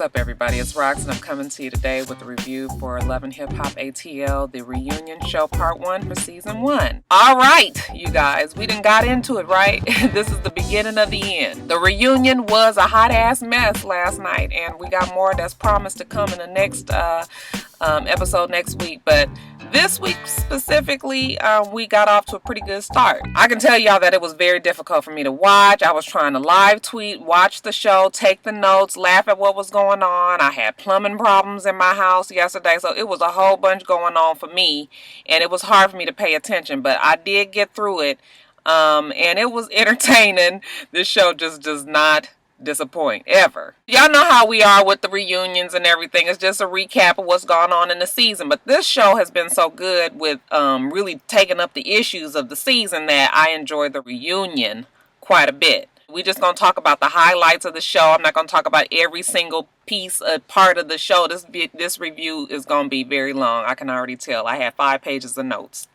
up, everybody? It's Rox, and I'm coming to you today with a review for Love and Hip Hop ATL, the reunion show part 1 for season 1. All right, you guys, we done got into it, right? This is the beginning of the end. The reunion was a hot ass mess last night, and we got more that's promised to come in the next episode next week. But this week specifically, we got off to a pretty good start. I can tell y'all that it was very difficult for me to watch. I was trying to live tweet, watch the show, take the notes, laugh at what was going on. I had plumbing problems in my house yesterday, so it was a whole bunch going on for me, and it was hard for me to pay attention, but I did get through it, and it was entertaining. This show just does not disappoint ever. Y'all know how we are with the reunions and everything. It's just a recap of what's gone on in the season, but this show has been so good with really taking up the issues of the season that I enjoyed the reunion quite a bit. We're just going to talk about the highlights of the show. I'm not going to talk about every single piece, part of the show. This review is going to be very long. I can already tell. I have 5 pages of notes.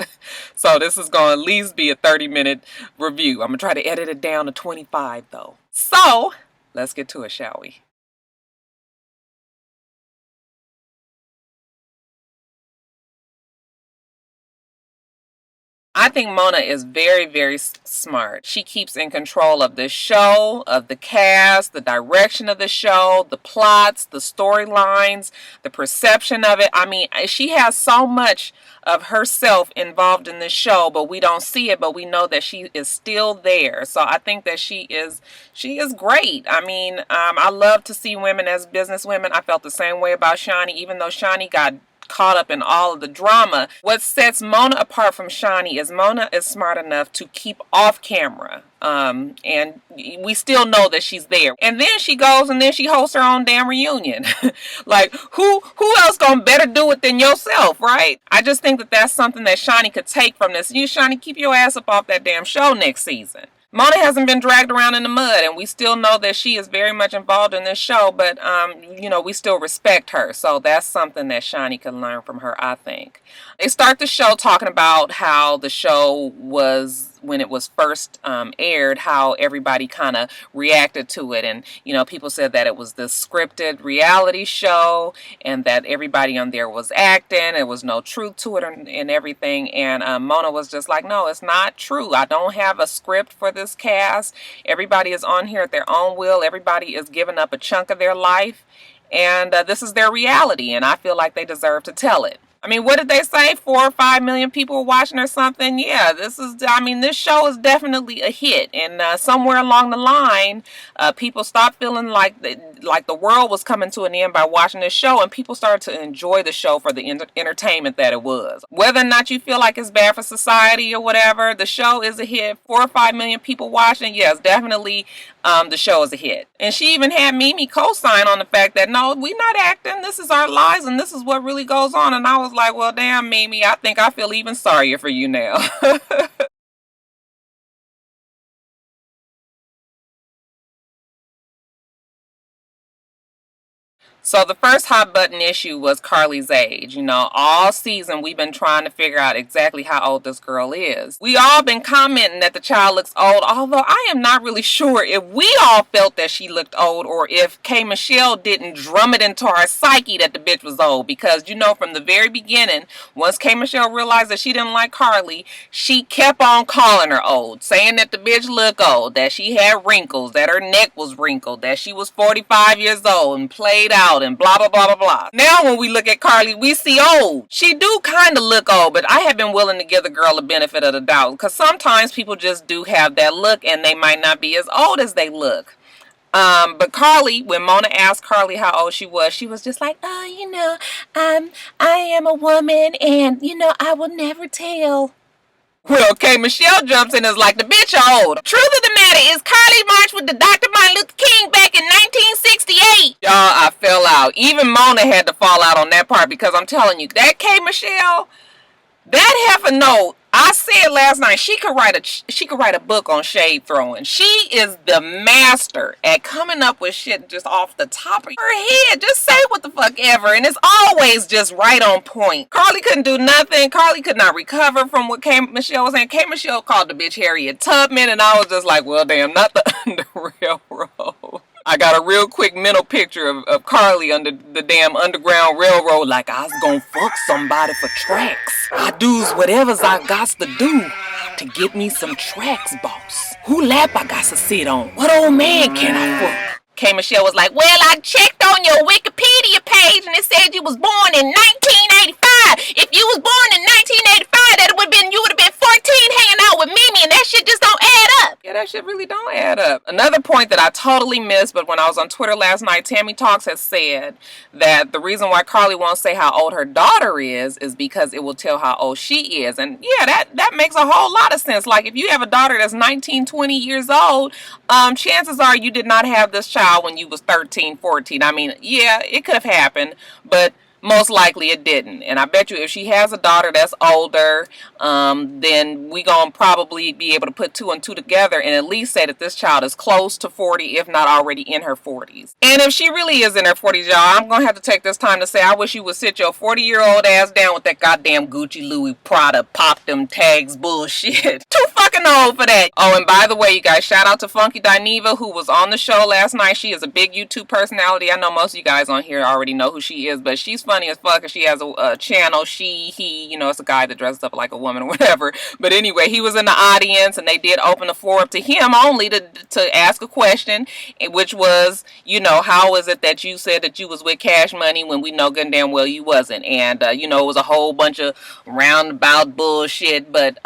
So this is going to at least be a 30-minute review. I'm going to try to edit it down to 25 though. So let's get to it, shall we? I think Mona is very, very smart. She keeps in control of the show, of the cast, the direction of the show, the plots, the storylines, the perception of it. I mean, she has so much of herself involved in this show, but we don't see it, but we know that she is still there. So I think that she is great. I mean, I love to see women as business women. I felt the same way about Shani, even though Shani got caught up in all of the drama. What sets Mona apart from Shani is Mona is smart enough to keep off camera. And we still know that she's there. And then she goes and then she hosts her own damn reunion. Like, who else gonna better do it than yourself, right? I just think that that's something that Shani could take from this. You, Shani, keep your ass up off that damn show next season. Mona hasn't been dragged around in the mud, and we still know that she is very much involved in this show, but, you know, we still respect her. So that's something that Shani can learn from her, I think. They start the show talking about how the show was, when it was first aired, how everybody kind of reacted to it. And, you know, people said that it was this scripted reality show and that everybody on there was acting. There was no truth to it and everything. And Mona was just like, no, it's not true. I don't have a script for this cast. Everybody is on here at their own will. Everybody is giving up a chunk of their life. And this is their reality. And I feel like they deserve to tell it. I mean, what did they say? 4 or 5 million people were watching or something? Yeah, this show is definitely a hit. And somewhere along the line, people stopped feeling like the world was coming to an end by watching this show, and people started to enjoy the show for the entertainment that it was. Whether or not you feel like it's bad for society or whatever, the show is a hit. 4 or 5 million people watching, yes, definitely the show is a hit. And she even had Mimi co-sign on the fact that, no, we're not acting. This is our lives, and this is what really goes on. And I was like, well, damn, Mimi, I think I feel even sorrier for you now. So the first hot button issue was Carly's age. You know, all season we've been trying to figure out exactly how old this girl is. We all been commenting that the child looks old, although I am not really sure if we all felt that she looked old or if K Michelle didn't drum it into our psyche that the bitch was old. Because, you know, from the very beginning, once K Michelle realized that she didn't like Carly, she kept on calling her old, saying that the bitch looked old, that she had wrinkles, that her neck was wrinkled, that she was 45 years old and played out and blah blah blah blah blah. Now when we look at Carly, we see old. She do kind of look old, but I have been willing to give the girl a benefit of the doubt, because sometimes people just do have that look and they might not be as old as they look. But Carly, when Mona asked Carly how old she was just like, oh, you know, I am a woman and, you know, I will never tell. Well, K Michelle jumps in and is like, the bitch old. Truth of the matter is Carly marched with the Dr. Martin Luther King back in 1968. Y'all, I fell out. Even Mona had to fall out on that part, because I'm telling you, that K Michelle, that heifer note, I said last night, she could write a book on shade throwing. She is the master at coming up with shit just off the top of her head. Just say what the fuck ever, and it's always just right on point. Carly couldn't do nothing. Carly could not recover from what K Michelle was saying. K Michelle called the bitch Harriet Tubman, and I was just like, well, damn, not the Underrailroad. I got a real quick mental picture of Carly under the damn Underground Railroad like I was gonna fuck somebody for tracks. I do's whatever's I got to do to get me some tracks, boss. Who lap I got to sit on? What old man can I fuck? K Michelle was like, well, I checked on your Wikipedia page and it said you was born in 1985. If you was born in 1985, you would have been 14 hanging out with Mimi, and that shit just don't add up. Yeah, that shit really don't add up. Another point that I totally missed, but when I was on Twitter last night, Tammy Talks has said that the reason why Carly won't say how old her daughter is because it will tell how old she is. And yeah, that makes a whole lot of sense. Like, if you have a daughter that's 19, 20 years old, chances are you did not have this child when you was 13, 14. I mean, yeah, it could have happened, but most likely it didn't. And I bet you if she has a daughter that's older, then we gonna probably be able to put 2 and 2 together and at least say that this child is close to 40, if not already in her 40s. And if she really is in her 40s, y'all, I'm gonna have to take this time to say I wish you would sit your 40-year-old ass down with that goddamn Gucci, Louis, Prada, pop them tags bullshit. Too fucking old for that. Oh, and by the way, you guys, shout out to Funky Dineva, who was on the show last night. She is a big YouTube personality. I know most of you guys on here already know who she is, but she's funny as fuck, and she has a channel. He, you know, it's a guy that dresses up like a woman or whatever. But anyway, he was in the audience, and they did open the floor up to him only to ask a question, which was, you know, how is it that you said that you was with Cash Money when we know good and damn well you wasn't? And, you know, it was a whole bunch of roundabout bullshit, but,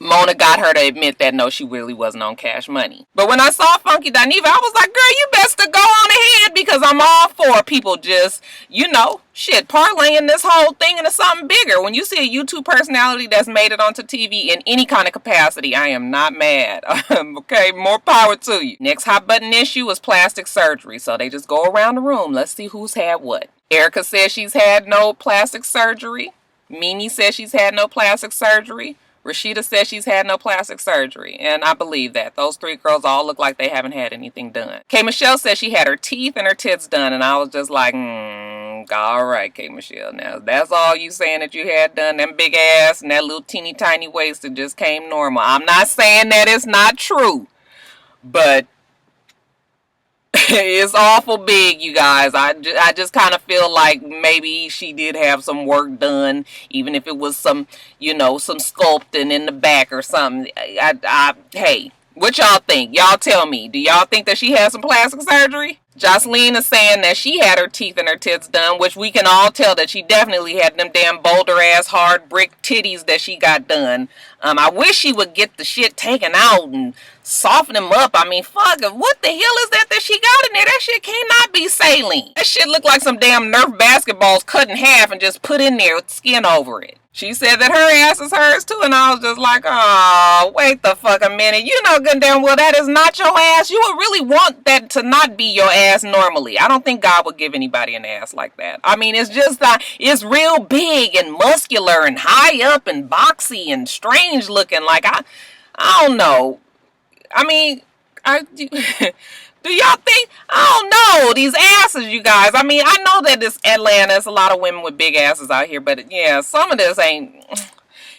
Mona got her to admit that no, she really wasn't on Cash Money. But when I saw Funky Dineva, I was like, girl, you best to go on ahead, because I'm all for people just, you know, shit, parlaying this whole thing into something bigger. When you see a YouTube personality that's made it onto TV in any kind of capacity, I am not mad. Okay, more power to you. Next hot button issue is plastic surgery. So they just go around the room. Let's see who's had what. Erica says she's had no plastic surgery. Mimi says she's had no plastic surgery. Rashida says she's had no plastic surgery, and I believe that. Those 3 girls all look like they haven't had anything done. K Michelle says she had her teeth and her tits done, and I was just like, all right, K Michelle. Now, that's all you saying that you had done, them big ass and that little teeny tiny waist that just came normal. I'm not saying that it's not true, but it's awful big, you guys. I just kind of feel like maybe she did have some work done, even if it was some, you know, some sculpting in the back or something. Hey, what y'all think? Y'all tell me. Do y'all think that she had some plastic surgery? Joseline is saying that she had her teeth and her tits done, which we can all tell that she definitely had them damn boulder-ass hard brick titties that she got done. I wish she would get the shit taken out and soften them up. I mean, fuck, what the hell is that she got in there? That shit cannot be saline. That shit look like some damn Nerf basketballs cut in half and just put in there with skin over it. She said that her ass is hers too, and I was just like, oh, wait the fuck a minute. You know good damn well that is not your ass. You would really want that to not be your ass normally. I don't think God would give anybody an ass like that. I mean, it's just, it's real big and muscular and high up and boxy and strange looking. Like, I don't know. I mean, do y'all think? I don't know. These asses, you guys. I mean, I know that this Atlanta, there's a lot of women with big asses out here, but yeah, some of this ain't.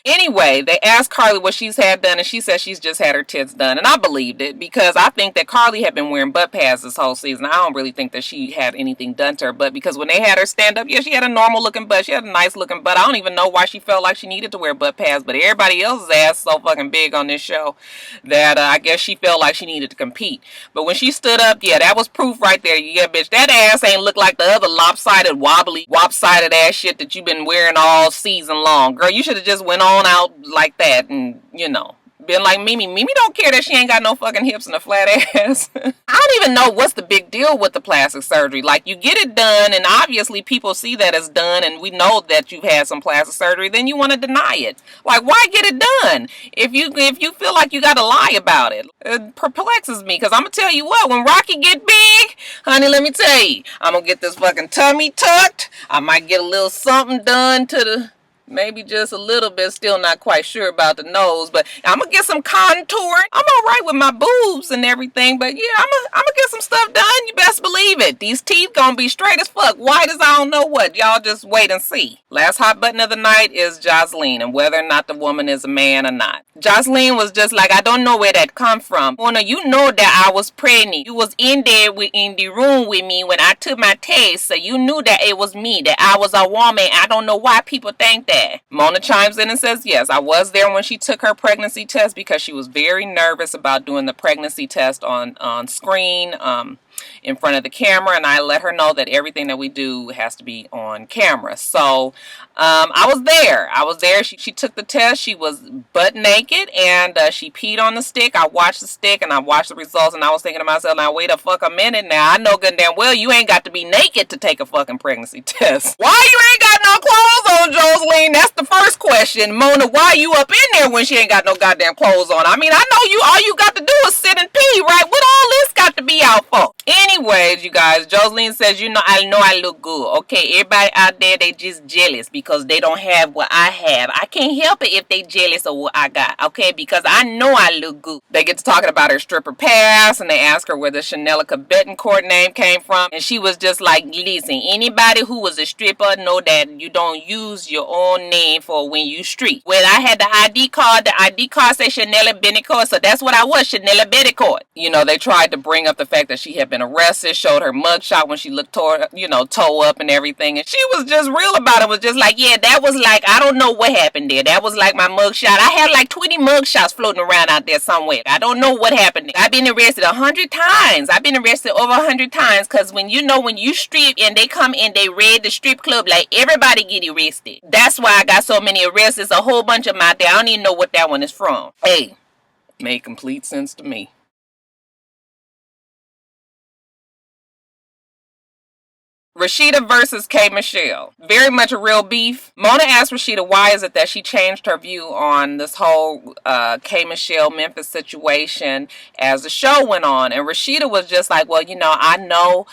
Anyway, they asked Carly what she's had done, and she said she's just had her tits done. And I believed it, because I think that Carly had been wearing butt pads this whole season. I don't really think that she had anything done to her butt, because when they had her stand up, yeah, she had a normal looking butt. She had a nice looking butt. I don't even know why she felt like she needed to wear butt pads, but everybody else's ass is so fucking big on this show that I guess she felt like she needed to compete. But when she stood up, yeah, that was proof right there. Yeah, bitch, that ass ain't look like the other lopsided, wobbly, lopsided ass shit that you've been wearing all season long. Girl, you should have just went on out like that and, you know, been like Mimi. Mimi don't care that she ain't got no fucking hips and a flat ass. I don't even know what's the big deal with the plastic surgery. Like, you get it done, and obviously people see that it's done, and we know that you've had some plastic surgery, then you want to deny it. Like, why get it done if you feel like you got to lie about it? It perplexes me, because I'm going to tell you what, when Rocky get big, honey, let me tell you, I'm going to get this fucking tummy tucked. I might get a little something done to the Maybe just a little bit, still not quite sure about the nose, but I'm gonna get some contouring. I'm all right with my boobs and everything, but yeah, I'm gonna get some stuff done. You best believe it. These teeth gonna be straight as fuck, white as I don't know what. Y'all just wait and see. Last hot button of the night is Joseline and whether or not the woman is a man or not. Joseline was just like, I don't know where that come from. Mona, you know that I was pregnant. You was in there in the room with me when I took my test, so you knew that it was me, that I was a woman. I don't know why people think that. Mona chimes in and says, yes, I was there when she took her pregnancy test because she was very nervous about doing the pregnancy test on screen, in front of the camera, and I let her know that everything that we do has to be on camera. So I was there. She took the test. She was butt naked, and she peed on the stick. I watched the stick, and I watched the results, and I was thinking to myself, now wait a fuck a minute. Now I know good and damn well you ain't got to be naked to take a fucking pregnancy test. Why you ain't got no clothes on, Joseline? That's the first question. Mona, why you up in there when she ain't got no goddamn clothes on? I mean, I know you. All you got to do is sit and pee, right? What all this got to be out for? Anyways, you guys, Joseline says, I know I look good. Okay, everybody out there, they just jealous because they don't have what I have. I can't help it if they jealous of what I got, okay? Because I know I look good. They get to talking about her stripper past, and they ask her where the Chanelica Betancourt name came from. And she was just like, listen, anybody who was a stripper know that you don't use your own name for when you street. Well, I had the ID card. The ID card said Chanelica Betancourt, so that's what I was, Chanelica Betancourt. You know, they tried to bring up the fact that she had been arrested, showed her mugshot when she looked toward, toe up and everything, and she was just real about it. Was just like, yeah, that was like, I don't know what happened there. That was like my mugshot. I had like 20 mugshots floating around out there somewhere. I don't know what happened there. I've been arrested 100 times. I've been arrested over 100 times, because when you strip and they come and they raid the strip club, like everybody get arrested. That's why I got so many arrests. There's a whole bunch of them out there. I don't even know what that one is from. Hey, made complete sense to me. Rashida versus K Michelle. Very much a real beef. Mona asked Rashida why is it that she changed her view on this whole K Michelle Memphis situation as the show went on. And Rashida was just like, well, I know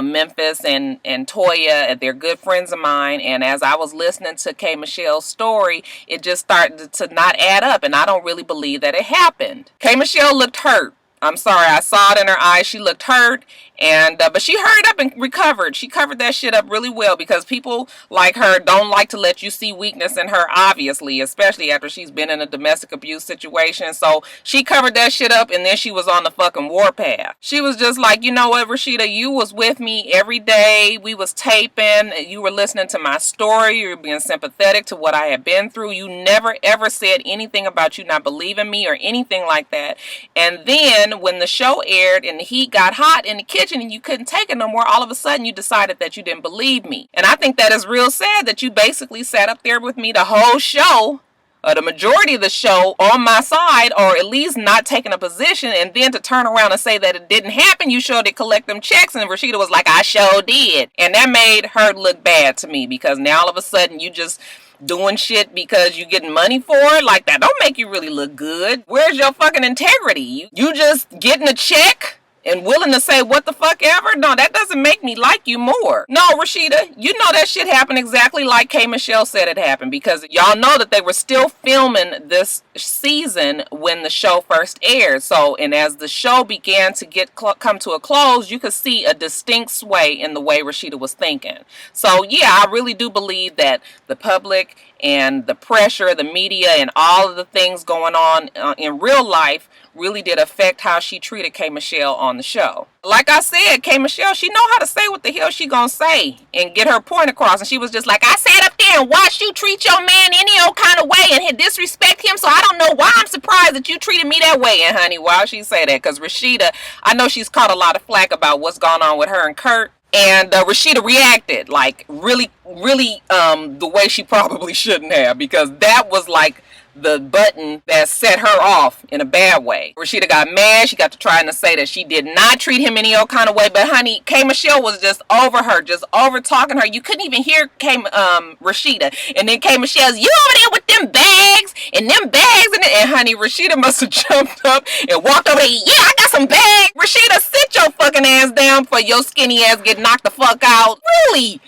Memphis and Toya, they're good friends of mine. And as I was listening to K Michelle's story, it just started to not add up. And I don't really believe that it happened. K Michelle looked hurt. I'm sorry, I saw it in her eyes. She looked hurt, and but she hurried up and recovered. She covered that shit up really well, because people like her don't like to let you see weakness in her, obviously, especially after she's been in a domestic abuse situation. So she covered that shit up, and then she was on the fucking warpath. She was just like, you know what, Rashida, you was with me every day. We was taping. You were listening to my story. You were being sympathetic to what I had been through. You never ever said anything about you not believing me or anything like that. And then when the show aired and the heat got hot in the kitchen and you couldn't take it no more, all of a sudden you decided that you didn't believe me. And I think that is real sad that you basically sat up there with me the whole show, or the majority of the show, on my side, or at least not taking a position, and then to turn around and say that it didn't happen. You sure did collect them checks. And Rashida was like, I sure did. And that made her look bad to me, because now all of a sudden you just doing shit because you getting money for it. Like, that don't make you really look good. Where's your fucking integrity? You just getting a check and willing to say what the fuck ever? No, that doesn't make me like you more. No, Rashida, you know that shit happened exactly like K Michelle said it happened, because y'all know that they were still filming this season when the show first aired. So, and as the show began to come to a close, you could see a distinct sway in the way Rashida was thinking. So yeah, I really do believe that the public and the pressure, the media, and all of the things going on in real life really did affect how she treated K Michelle on the show. Like I said, K Michelle, she know how to say what the hell she gonna say and get her point across. And she was just like, I sat up there and watched you treat your man any old kind of way and disrespect him, so I don't know why I'm surprised that you treated me that way. And honey, why she say that? Because Rashida, I know she's caught a lot of flack about what's going on with her and Kurt. And Rashida reacted like really, really the way she probably shouldn't have, because that was like the button that set her off in a bad way. Rashida got mad. She got to trying to say that she did not treat him any old kind of way. But honey, K Michelle was just over her, just over talking her. You couldn't even hear Rashida. And then K Michelle's, you over there with them bags and them bags. And honey, Rashida must have jumped up and walked over there. Yeah, I got some bags. Rashida, sit your fucking ass down for your skinny ass get knocked the fuck out. Really?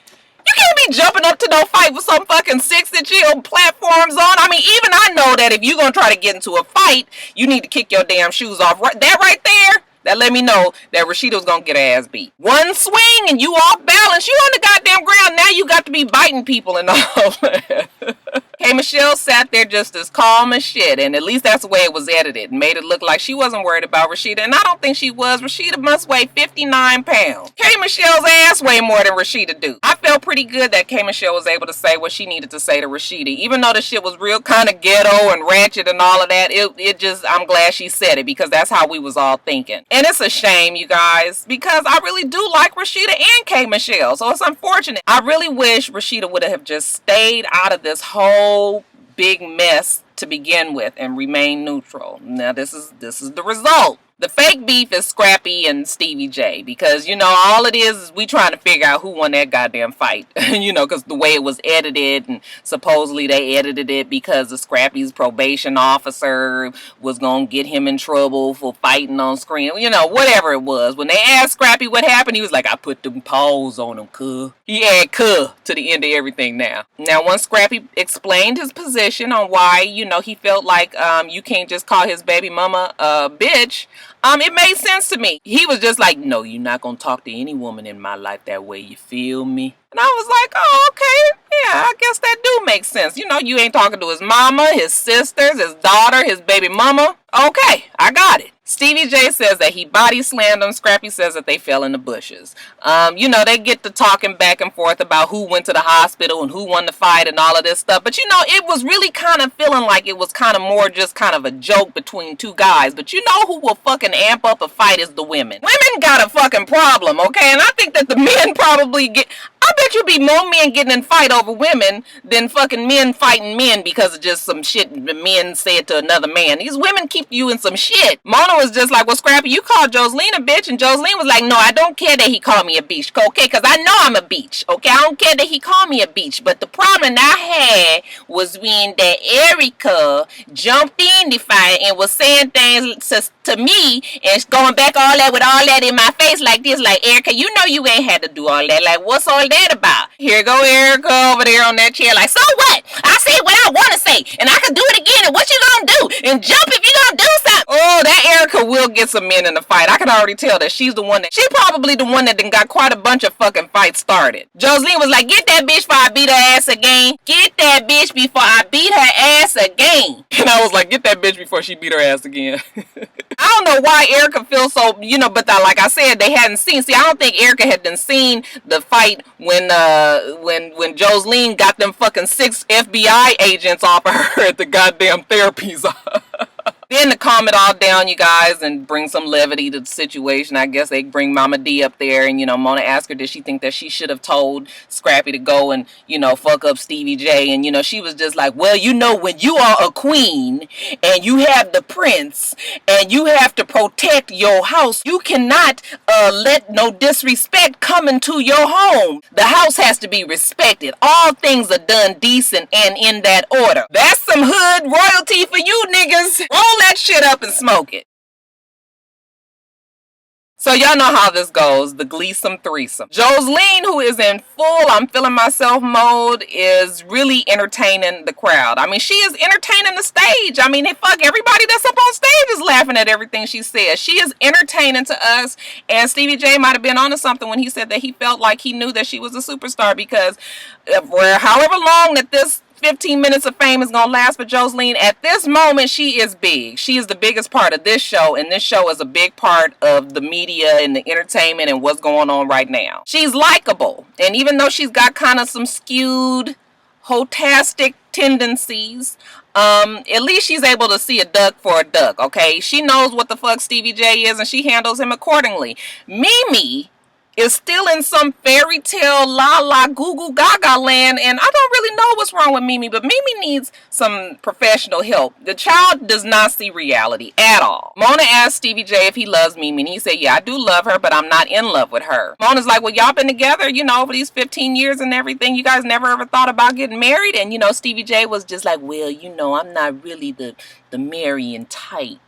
You can't be jumping up to no fight with some fucking 6-inch platforms on. I mean, even I know that if you're gonna try to get into a fight, you need to kick your damn shoes off. That right there, that let me know that Rashida was gonna get her ass beat. One swing and you off balance. You on the goddamn ground. Now you got to be biting people and all that. K Michelle sat there just as calm as shit, and at least that's the way it was edited. Made it look like she wasn't worried about Rashida, and I don't think she was. Rashida must weigh 59 pounds. K Michelle's ass weigh more than Rashida do. I felt pretty good that K Michelle was able to say what she needed to say to Rashida, even though the shit was real kind of ghetto and ratchet and all of that. I'm glad she said it, because that's how we was all thinking. And it's a shame, you guys, because I really do like Rashida and K Michelle, so it's unfortunate. I really wish Rashida would have just stayed out of this whole big mess to begin with and remain neutral. Now this is the result. The fake beef is Scrappy and Stevie J, because, you know, all it is we trying to figure out who won that goddamn fight. You know, because the way it was edited, and supposedly they edited it because of Scrappy's probation officer was going to get him in trouble for fighting on screen. You know, whatever it was. When they asked Scrappy what happened, he was like, I put them paws on him, cuh. He had cuh to the end of everything now. Now, once Scrappy explained his position on why, you know, he felt like you can't just call his baby mama a bitch, it made sense to me. He was just like, no, you're not going to talk to any woman in my life that way, you feel me? And I was like, oh, okay, yeah, I guess that do make sense. You know, you ain't talking to his mama, his sisters, his daughter, his baby mama. Okay, I got it. Stevie J says that he body slammed them. Scrappy says that they fell in the bushes. You know, they get to talking back and forth about who went to the hospital and who won the fight and all of this stuff. But, you know, it was really kind of feeling like it was kind of more just kind of a joke between two guys. But you know who will fucking amp up a fight is the women. Women got a fucking problem, okay? And I think that the men probably get... I bet you be more men getting in fight over women than fucking men fighting men because of just some shit the men said to another man. These women keep you in some shit. Mona was just like, well, Scrappy, you called Joseline a bitch. And Joseline was like, no, I don't care that he called me a bitch, okay? Because I know I'm a bitch, okay? I don't care that he called me a bitch. But the problem I had was when that Erica jumped in the fight and was saying things to me and going back all that with all that in my face like this, like, Erica, you know you ain't had to do all that. Like, what's all that about? Here go Erica over there on that chair like, so what? I said what I want to say, and I can do it again, and what you gonna do? And jump if you gonna do something. Oh, that Erica will get some men in the fight. I can already tell that she's probably the one that done got quite a bunch of fucking fights started. Joseline was like, get that bitch before I beat her ass again. Get that bitch before I beat her ass again. And I was like, get that bitch before she beat her ass again. I don't know why Erica feels so, you know, but like I said, they hadn't seen. See, I don't think Erica had been seen the fight when Joseline got them fucking 6 FBI agents off of her at the goddamn therapies. Then to calm it all down, you guys, and bring some levity to the situation, I guess they bring Mama D up there, and, you know, Mona asked her, did she think that she should have told Scrappy to go and, you know, fuck up Stevie J? And, you know, she was just like, well, you know, when you are a queen and you have the prince and you have to protect your house, you cannot let no disrespect come into your home. The house has to be respected. All things are done decent and in that order. That's some hood royalty for you niggas. Roll that shit up and smoke it. So y'all know how this goes, the gleesome threesome. Joseline, who is in full I'm feeling myself mode, is really entertaining the crowd. I mean, she is entertaining the stage. I mean, fuck, everybody that's up on stage is laughing at everything she says. She is entertaining to us, and Stevie J might have been onto something when he said that he felt like he knew that she was a superstar, because however long that this 15 minutes of fame is gonna last for Joseline, at this moment she is big. She is the biggest part of this show, and this show is a big part of the media and the entertainment and what's going on right now. She's likable, and even though she's got kind of some skewed hotastic tendencies, at least she's able to see a duck for a duck, okay? She knows what the fuck Stevie J is, and she handles him accordingly. Mimi is still in some fairy tale la la goo goo gaga land, and I don't really know what's wrong with Mimi, but Mimi needs some professional help. The child does not see reality at all. Mona asked Stevie J if he loves Mimi, and he said, yeah, I do love her, but I'm not in love with her. Mona's like, well, y'all been together, you know, over these 15 years and everything. You guys never ever thought about getting married? And, you know, Stevie J was just like, well, you know, I'm not really the marrying type.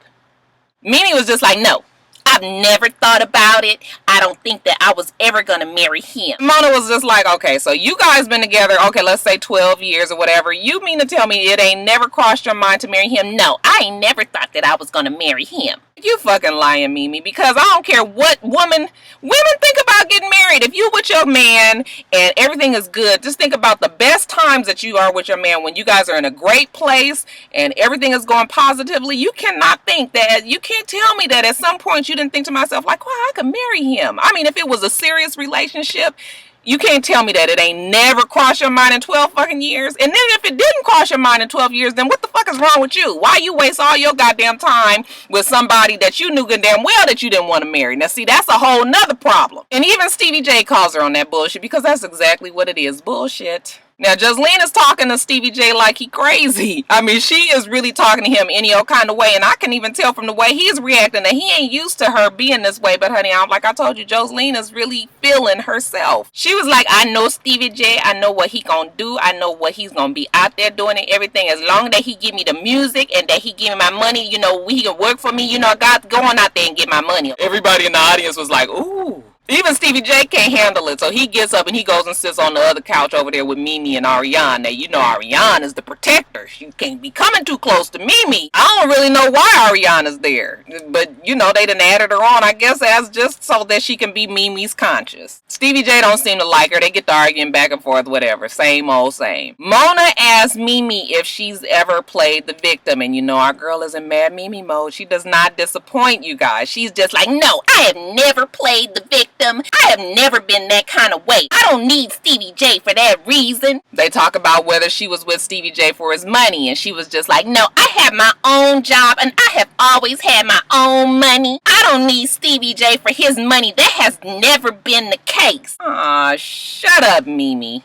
Mimi was just like, no. I've never thought about it. I don't think that I was ever gonna marry him. Mona was just like, okay, so you guys been together, okay, let's say 12 years or whatever. You mean to tell me it ain't never crossed your mind to marry him? No, I ain't never thought that I was gonna marry him. You fucking lying, Mimi, because I don't care what women think about getting married. If you with your man and everything is good, just think about the best times that you are with your man when you guys are in a great place and everything is going positively. You cannot think that, you can't tell me that at some point you didn't think to myself like, wow, I could marry him. I mean, if it was a serious relationship, you can't tell me that it ain't never crossed your mind in 12 fucking years. And then if it didn't cross your mind in 12 years, then what the fuck is wrong with you? Why you waste all your goddamn time with somebody that you knew good damn well that you didn't want to marry? Now see, that's a whole nother problem. And even Stevie J calls her on that bullshit because that's exactly what it is, bullshit. Now, Joseline is talking to Stevie J like he crazy. I mean, she is really talking to him any old kind of way, and I can even tell from the way he's reacting that he ain't used to her being this way. But honey, like I told you, Joseline is really feeling herself. She was like, I know Stevie J, I know what he gonna do, I know what he's gonna be out there doing and everything. As long as he give me the music and that he give me my money, you know, he can work for me, you know, I got to go on out there and get my money. Everybody in the audience was like, ooh. Even Stevie J can't handle it, so he gets up and he goes and sits on the other couch over there with Mimi and Ariane. Now, you know Ariane is the protector. You can't be coming too close to Mimi. I don't really know why Ariane is there, but, you know, they done added her on, I guess, as just so that she can be Mimi's conscience. Stevie J don't seem to like her. They get to arguing back and forth, whatever. Same old same. Mona asked Mimi if she's ever played the victim, and you know our girl is in mad Mimi mode. She does not disappoint, you guys. She's just like, no, I have never played the victim. I have never been that kind of way. I don't need Stevie J for that reason. They talk about whether she was with Stevie J for his money, and she was just like, no, I have my own job and I have always had my own money. I don't need Stevie J for his money. That has never been the case. Aw, shut up, Mimi.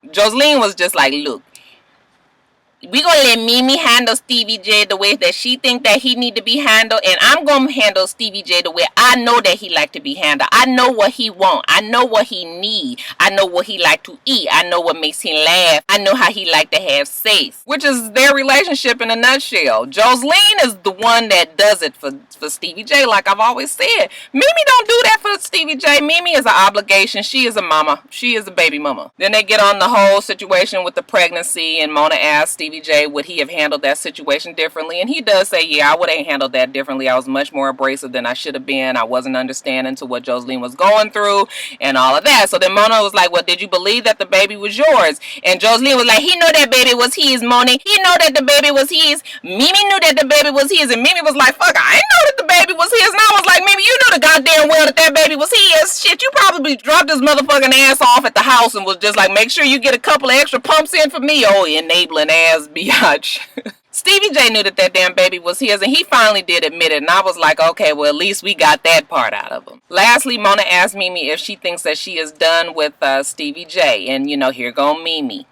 Joseline was just like, look, we gonna let Mimi handle Stevie J the way that she think that he need to be handled, and I'm gonna handle Stevie J the way I know that he like to be handled. I know what he want. I know what he need. I know what he like to eat. I know what makes him laugh. I know how he like to have sex. Which is their relationship in a nutshell. Joseline is the one that does it for Stevie J, like I've always said. Mimi don't do that for Stevie J. Mimi is an obligation. She is a mama. She is a baby mama. Then they get on the whole situation with the pregnancy, and Mona asks Stevie J would he have handled that situation differently, and he does say, yeah, I would have handled that differently. I was much more abrasive than I should have been. I wasn't understanding to what Joseline was going through and all of that. So then Mona was like, well, did you believe that the baby was yours? And Joseline was like, he knew that baby was his, Mona. He know that the baby was his. Mimi knew that the baby was his, and Mimi was like, fuck, I didn't know that the baby was his. And I was like, Mimi, you knew the goddamn well that that baby was his. Shit, you probably dropped this motherfucking ass off at the house and was just like, make sure you get a couple of extra pumps in for me. Oh, enabling ass biatch. Stevie J knew that that damn baby was his, and he finally did admit it, and I was like, okay, well, at least we got that part out of him. Lastly, Mona asked Mimi if she thinks that she is done with Stevie J, and, you know, here go Mimi.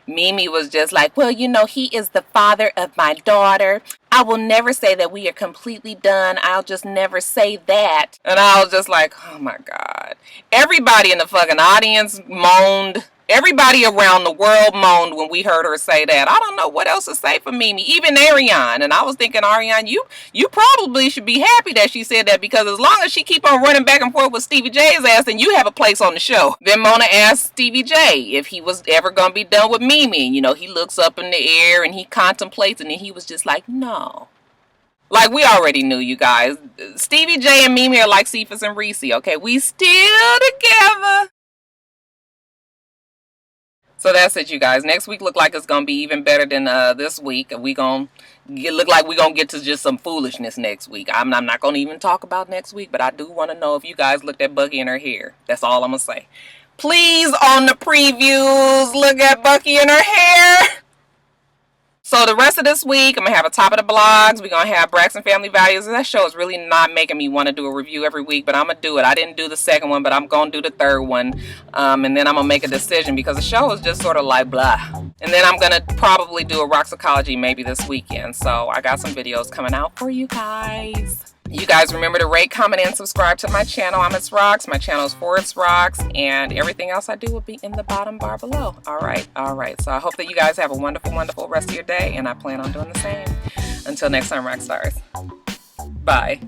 Mimi was just like, well, you know, he is the father of my daughter. I will never say that we are completely done. I'll just never say that. And I was just like, oh my God. Everybody in the fucking audience moaned. Everybody around the world moaned when we heard her say that. I don't know what else to say for Mimi. Even Ariane. And I was thinking, Ariane, you probably should be happy that she said that, because as long as she keep on running back and forth with Stevie J's ass, then you have a place on the show. Then Mona asked Stevie J if he was ever going to be done with Mimi. You know, he looks up in the air and he contemplates, and then he was just like, no. Like, we already knew, you guys. Stevie J and Mimi are like Cephas and Reese, okay? We still together. So that's it, you guys. Next week look like it's going to be even better than this week. Look like we're going to get to just some foolishness next week. I'm not going to even talk about next week, but I do want to know if you guys looked at Bucky and her hair. That's all I'm going to say. Please, on the previews, look at Bucky and her hair. So the rest of this week, I'm going to have a top of the blogs. We're going to have Braxton Family Values. That show is really not making me want to do a review every week, but I'm going to do it. I didn't do the second one, but I'm going to do the third one. And then I'm going to make a decision, because the show is just sort of like blah. And then I'm going to probably do a Roxicology maybe this weekend. So I got some videos coming out for you guys. You guys remember to rate, comment, and subscribe to my channel. I'm itsrox. My channel is for itsrox, and everything else I do will be in the bottom bar below. All right. So I hope that you guys have a wonderful, wonderful rest of your day, and I plan on doing the same. Until next time, Roxstars. Bye.